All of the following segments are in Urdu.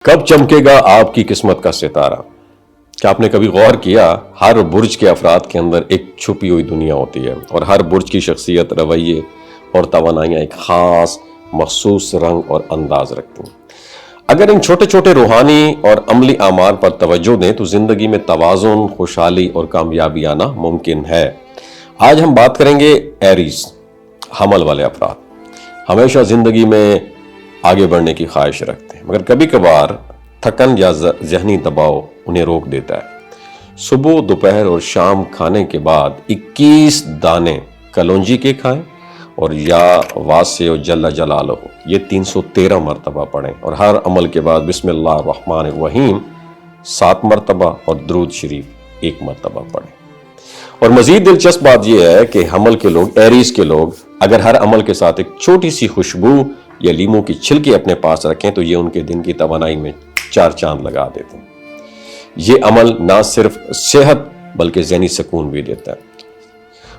کب چمکے گا آپ کی قسمت کا ستارہ؟ کیا آپ نے کبھی غور کیا ہر برج کے افراد کے اندر ایک چھپی ہوئی دنیا ہوتی ہے اور ہر برج کی شخصیت، رویے اور توانائیاں ایک خاص مخصوص رنگ اور انداز رکھتی ہیں۔ اگر ان چھوٹے چھوٹے روحانی اور عملی اعمال پر توجہ دیں تو زندگی میں توازن، خوشحالی اور کامیابی آنا ممکن ہے۔ آج ہم بات کریں گے ایریز، حمل والے افراد۔ ہمیشہ زندگی میں آگے بڑھنے کی خواہش رکھتے ہیں، مگر کبھی کبھار تھکن یا ذہنی دباؤ انہیں روک دیتا ہے۔ صبح، دوپہر اور شام کھانے کے بعد 21 دانے کلونجی کے کھائیں اور یا واسع جل جلالہ یہ 313 مرتبہ پڑھیں، اور ہر عمل کے بعد بسم اللہ الرحمن الرحیم 7 مرتبہ اور درود شریف 1 مرتبہ پڑھیں۔ اور مزید دلچسپ بات یہ ہے کہ حمل کے لوگ، ایریز کے لوگ، اگر ہر عمل کے ساتھ ایک چھوٹی سی خوشبو یا لیموں کی چھلکی اپنے پاس رکھیں تو یہ ان کے دن کی توانائی میں 4 چاند لگا دیتے ہیں۔ یہ عمل نہ صرف صحت بلکہ ذہنی سکون بھی دیتا ہے۔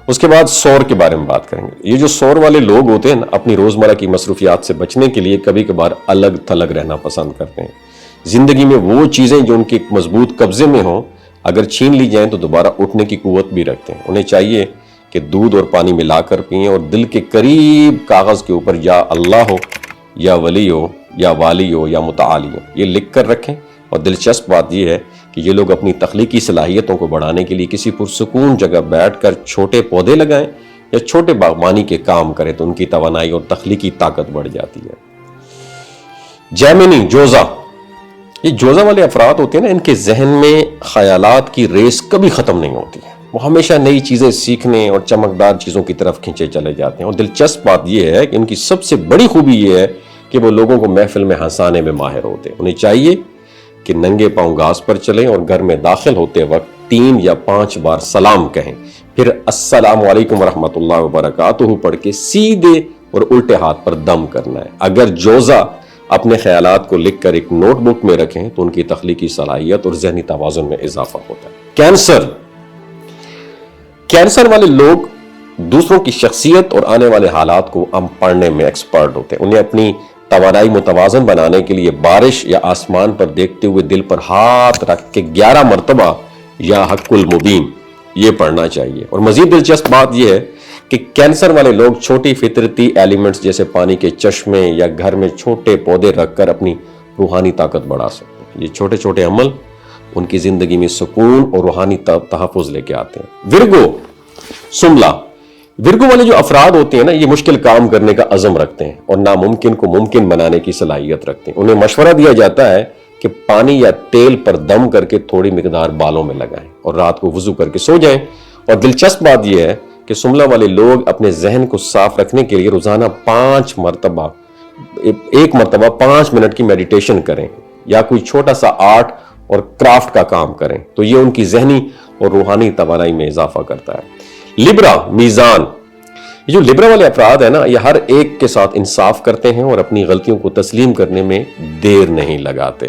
اس کے بعد سور کے بارے میں بات کریں گے۔ یہ جو سور والے لوگ ہوتے ہیں اپنی روزمرہ کی مصروفیات سے بچنے کے لیے کبھی کبھار الگ تھلگ رہنا پسند کرتے ہیں۔ زندگی میں وہ چیزیں جو ان کے مضبوط قبضے میں ہوں اگر چھین لی جائیں تو دوبارہ اٹھنے کی قوت بھی رکھتے ہیں۔ انہیں چاہیے کہ دودھ اور پانی ملا کر پئیں اور دل کے قریب کاغذ کے اوپر یا اللہ ہو یا ولی ہو یا والی ہو یا متعالی ہو یہ لکھ کر رکھیں۔ اور دلچسپ بات یہ ہے کہ یہ لوگ اپنی تخلیقی صلاحیتوں کو بڑھانے کے لیے کسی پرسکون جگہ بیٹھ کر چھوٹے پودے لگائیں یا چھوٹے باغبانی کے کام کریں تو ان کی توانائی اور تخلیقی طاقت بڑھ جاتی ہے۔ جیمنی، جوزا، یہ جوزا والے افراد ہوتے ہیں نا، ان کے ذہن میں خیالات کی ریس کبھی ختم نہیں ہوتی ہے۔ وہ ہمیشہ نئی چیزیں سیکھنے اور چمکدار چیزوں کی طرف کھینچے چلے جاتے ہیں۔ اور دلچسپ بات یہ ہے کہ ان کی سب سے بڑی خوبی یہ ہے کہ وہ لوگوں کو محفل میں ہنسانے میں ماہر ہوتے ہیں۔ انہیں چاہیے کہ ننگے پاؤں گھاس پر چلیں اور گھر میں داخل ہوتے وقت 3 یا 5 بار سلام کہیں، پھر السلام علیکم ورحمۃ اللہ وبرکاتہ پڑھ کے سیدھے اور الٹے ہاتھ پر دم کرنا ہے۔ اگر جوزا اپنے خیالات کو لکھ کر ایک نوٹ بک میں رکھیں تو ان کی تخلیقی صلاحیت اور ذہنی توازن میں اضافہ ہوتا ہے۔ کینسر والے لوگ دوسروں کی شخصیت اور آنے والے حالات کو پڑھنے میں ایکسپرٹ ہوتے ہیں۔ انہیں اپنی توانائی متوازن بنانے کے لیے بارش یا آسمان پر دیکھتے ہوئے دل پر ہاتھ رکھ کے 11 مرتبہ یا حق المبین یہ پڑھنا چاہیے۔ اور مزید دلچسپ بات یہ ہے کہ کینسر والے لوگ چھوٹی فطرتی ایلیمنٹس جیسے پانی کے چشمے یا گھر میں چھوٹے پودے رکھ کر اپنی روحانی طاقت بڑھا سکتے ہیں۔ یہ چھوٹے چھوٹے عمل ان کی زندگی میں سکون اور روحانی تحفظ لے کے آتے ہیں۔ ورگو، سملا، ورگو والے جو افراد ہوتے ہیں نا یہ مشکل کام کرنے کا عزم رکھتے ہیں اور ناممکن کو ممکن بنانے کی صلاحیت رکھتے ہیں۔ انہیں مشورہ دیا جاتا ہے کہ پانی یا تیل پر دم کر کے تھوڑی مقدار بالوں میں لگائیں اور رات کو وضو کر کے سو جائیں۔ اور دلچسپ بات یہ ہے کہ سملا والے لوگ اپنے ذہن کو صاف رکھنے کے لیے روزانہ 1 مرتبہ 5 منٹ کی میڈیٹیشن کریں یا کوئی چھوٹا سا آرٹ اور کرافٹ کا کام کریں تو یہ ان کی ذہنی اور روحانی توانائی میں اضافہ کرتا ہے۔ لبرا، میزان، یہ جو لبرا والے افراد ہیں نا یہ ہر ایک کے ساتھ انصاف کرتے ہیں اور اپنی غلطیوں کو تسلیم کرنے میں دیر نہیں لگاتے۔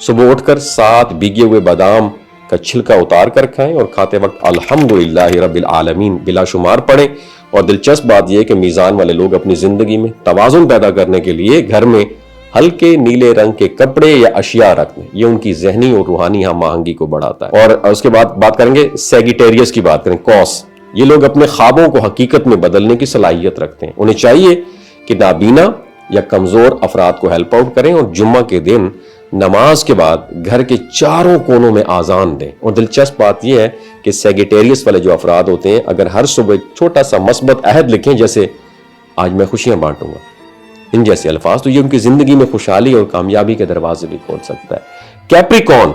صبح اٹھ کر 7 بھیگے ہوئے بادام کا چھلکا اتار کر کھائیں اور کھاتے وقت الحمدللہ رب العالمین بلا شمار پڑھیں۔ اور دلچسپ بات یہ ہے کہ میزان والے لوگ اپنی زندگی میں توازن پیدا کرنے کے لیے گھر میں ہلکے نیلے رنگ کے کپڑے یا اشیاء رکھیں۔ یہ ان کی ذہنی اور روحانی ہم آہنگی کو بڑھاتا ہے۔ اور اس کے بعد بات کریں گے سیگیٹیریس کی، بات کریں کوس۔ یہ لوگ اپنے خوابوں کو حقیقت میں بدلنے کی صلاحیت رکھتے ہیں۔ انہیں چاہیے کہ نابینا یا کمزور افراد کو ہیلپ آؤٹ کریں اور جمعہ کے دن نماز کے بعد گھر کے چاروں کونوں میں آذان دیں۔ اور دلچسپ بات یہ ہے کہ سیگیٹیریس والے جو افراد ہوتے ہیں اگر ہر صبح ایک چھوٹا سا مثبت عہد لکھیں جیسے آج میں خوشیاں بانٹوں گا، ان جیسے الفاظ، تو یہ ان کی زندگی میں خوشحالی اور کامیابی کے دروازے بھی کھول سکتا ہے۔ کیپریکون،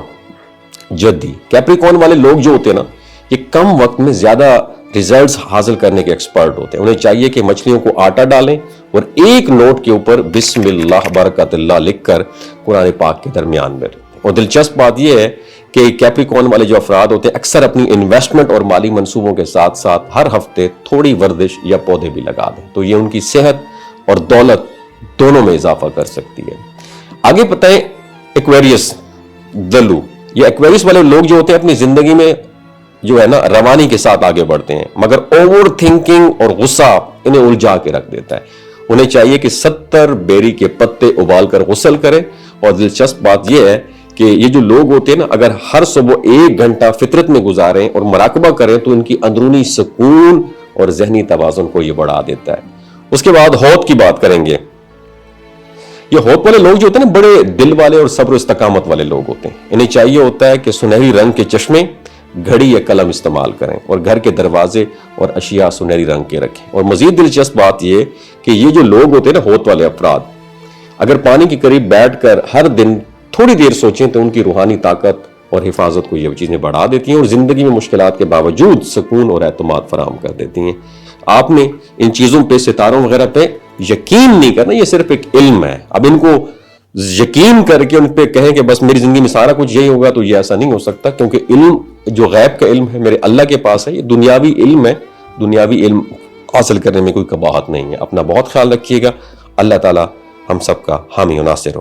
جدی، کیپریکون والے لوگ جو ہوتے ہیں نا یہ کم وقت میں زیادہ ریزلٹس حاصل کرنے کے ایکسپرٹ ہوتے ہیں۔ انہیں چاہیے کہ مچھلیوں کو آٹا ڈالیں اور ایک نوٹ کے اوپر بسم اللہ برکت اللہ لکھ کر قرآن پاک کے درمیان میں رکھیں۔ اور دلچسپ بات یہ ہے کہ کیپریکون والے جو افراد ہوتے ہیں اکثر اپنی انویسٹمنٹ اور مالی منصوبوں کے ساتھ ساتھ ہر ہفتے تھوڑی ورزش یا پودے بھی لگا دیں تو یہ ان کی صحت اور دولت دونوں میں اضافہ کر سکتی ہے۔ آگے بتائیں ایکویریس، دلو، یہ ایکویریس والے لوگ جو ہوتے ہیں اپنی زندگی میں جو ہے نا روانی کے ساتھ آگے بڑھتے ہیں مگر اوور تھنکنگ اور غصہ انہیں الجھا کے رکھ دیتا ہے۔ انہیں چاہیے کہ 70 بیری کے پتے ابال کر غسل کریں اور دلچسپ بات یہ ہے کہ یہ جو لوگ ہوتے ہیں نا، اگر ہر صبح 1 گھنٹہ فطرت میں گزاریں اور مراقبہ کریں تو ان کی اندرونی سکون اور ذہنی توازن کو یہ بڑھا دیتا ہے۔ اس کے بعد حوت کی بات کریں گے۔ یہ حوت والے لوگ جو ہوتے ہیں نا، بڑے دل والے اور صبر و استقامت والے لوگ ہوتے ہیں۔ انہیں چاہیے ہوتا ہے کہ سنہری رنگ کے چشمے، گھڑی یا قلم استعمال کریں اور گھر کے دروازے اور اشیاء سنہری رنگ کے رکھیں۔ اور مزید دلچسپ بات یہ کہ یہ جو لوگ ہوتے ہیں نا، حوت والے افراد، اگر پانی کے قریب بیٹھ کر ہر دن تھوڑی دیر سوچیں تو ان کی روحانی طاقت اور حفاظت کو یہ چیزیں بڑھا دیتی ہیں اور زندگی میں مشکلات کے باوجود سکون اور اعتماد فراہم کر دیتی ہیں۔ آپ نے ان چیزوں پہ، ستاروں وغیرہ پہ یقین نہیں کرنا، یہ صرف ایک علم ہے۔ اب ان کو یقین کر کے ان پہ کہیں کہ بس میری زندگی میں سارا کچھ یہی ہوگا، تو یہ ایسا نہیں ہو سکتا، کیونکہ علم جو غیب کا علم ہے میرے اللہ کے پاس ہے، یہ دنیاوی علم ہے۔ دنیاوی علم حاصل کرنے میں کوئی قباحت نہیں ہے۔ اپنا بہت خیال رکھیے گا۔ اللہ تعالی ہم سب کا حامی و ناصر ہو۔